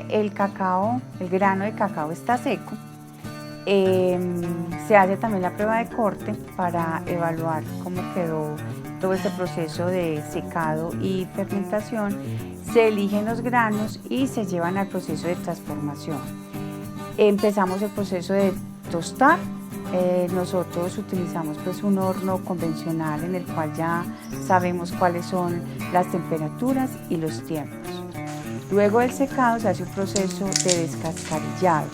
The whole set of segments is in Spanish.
el cacao, el grano de cacao está seco, se hace también la prueba de corte para evaluar cómo quedó todo este proceso de secado y fermentación. Se eligen los granos y se llevan al proceso de transformación. Empezamos el proceso de tostar. Nosotros utilizamos pues un horno convencional en el cual ya sabemos cuáles son las temperaturas y los tiempos. Luego del secado se hace un proceso de descascarillado.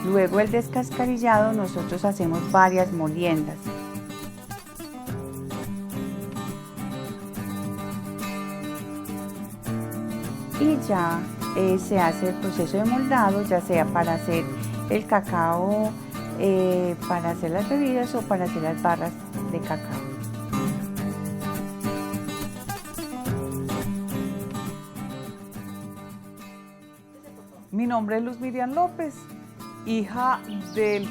Luego del descascarillado nosotros hacemos varias moliendas. Y ya se hace el proceso de moldado, ya sea para hacer el cacao, para hacer las bebidas o para hacer las barras de cacao. Mi nombre es Luz Miriam López, hija del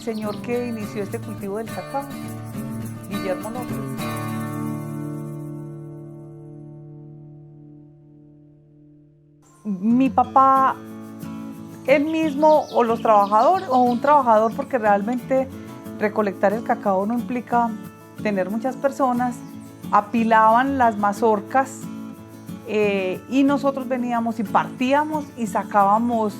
señor que inició este cultivo del cacao, Guillermo López. Mi papá, él mismo o los trabajadores o un trabajador, porque realmente recolectar el cacao no implica tener muchas personas, apilaban las mazorcas y nosotros veníamos y partíamos y sacábamos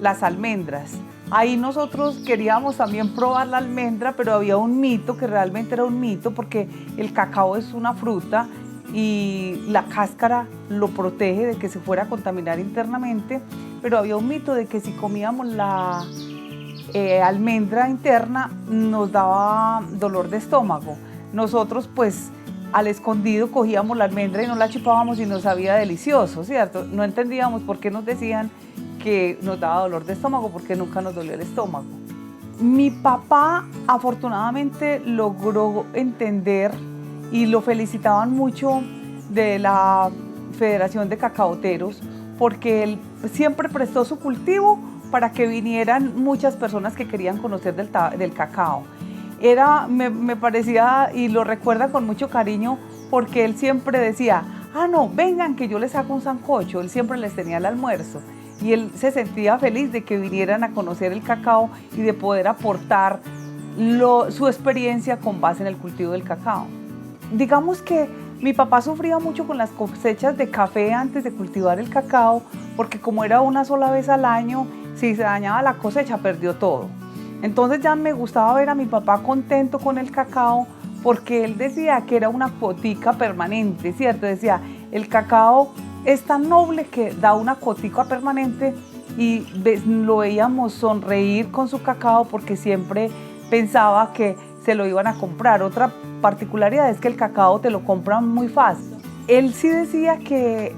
las almendras. Ahí nosotros queríamos también probar la almendra, pero había un mito que realmente era un mito, porque el cacao es una fruta y la cáscara lo protege de que se fuera a contaminar internamente, pero había un mito de que si comíamos la almendra interna nos daba dolor de estómago. Nosotros pues al escondido cogíamos la almendra y nos la chupábamos y nos sabía delicioso, ¿cierto? No entendíamos por qué nos decían que nos daba dolor de estómago, porque nunca nos dolió el estómago. Mi papá afortunadamente logró entender, y lo felicitaban mucho de la Federación de Cacaoteros, porque él siempre prestó su cultivo para que vinieran muchas personas que querían conocer del cacao. Me parecía, y lo recuerda con mucho cariño, porque él siempre decía, no, vengan que yo les hago un sancocho. Él siempre les tenía el almuerzo y él se sentía feliz de que vinieran a conocer el cacao y de poder aportar su experiencia con base en el cultivo del cacao. Digamos que mi papá sufría mucho con las cosechas de café antes de cultivar el cacao, porque como era una sola vez al año, si se dañaba la cosecha perdió todo. Entonces ya me gustaba ver a mi papá contento con el cacao, porque él decía que era una cuotica permanente, ¿cierto? Decía, el cacao es tan noble que da una cuotica permanente, y lo veíamos sonreír con su cacao porque siempre pensaba que se lo iban a comprar. Otra particularidad es que el cacao te lo compran muy fácil. Él sí decía que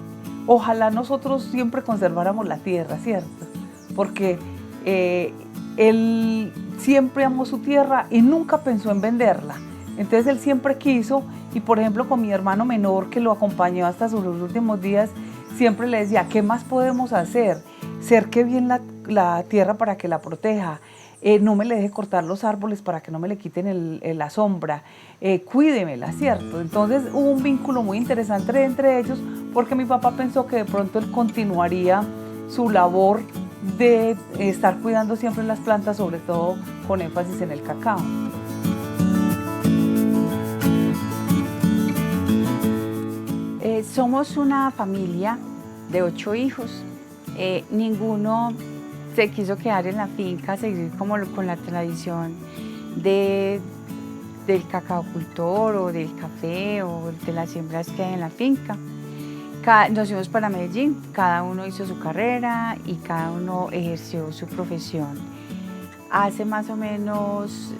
ojalá nosotros siempre conserváramos la tierra, ¿cierto? Porque él siempre amó su tierra y nunca pensó en venderla. Entonces él siempre quiso, y por ejemplo con mi hermano menor, que lo acompañó hasta sus últimos días, siempre le decía, ¿qué más podemos hacer? Cerque bien la tierra para que la proteja. No me le deje cortar los árboles para que no me le quiten la sombra, cuídemela, ¿cierto? Entonces hubo un vínculo muy interesante entre ellos, porque mi papá pensó que de pronto él continuaría su labor de estar cuidando siempre las plantas, sobre todo con énfasis en el cacao. Somos una familia de 8 hijos, ninguno se quiso quedar en la finca, seguir como con la tradición del cacaocultor o del café o de las siembras que hay en la finca. Nos fuimos para Medellín, cada uno hizo su carrera y cada uno ejerció su profesión. Hace más o menos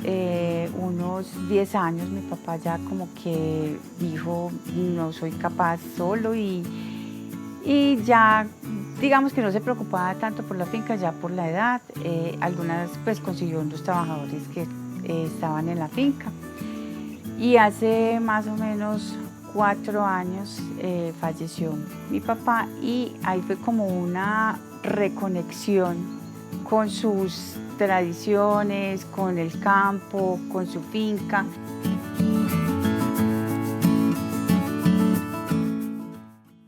unos 10 años mi papá ya como que dijo, no soy capaz solo, y ya digamos que no se preocupaba tanto por la finca, ya por la edad. Algunas pues consiguió unos trabajadores que estaban en la finca, y hace más o menos 4 años falleció mi papá, y ahí fue como una reconexión con sus tradiciones, con el campo, con su finca.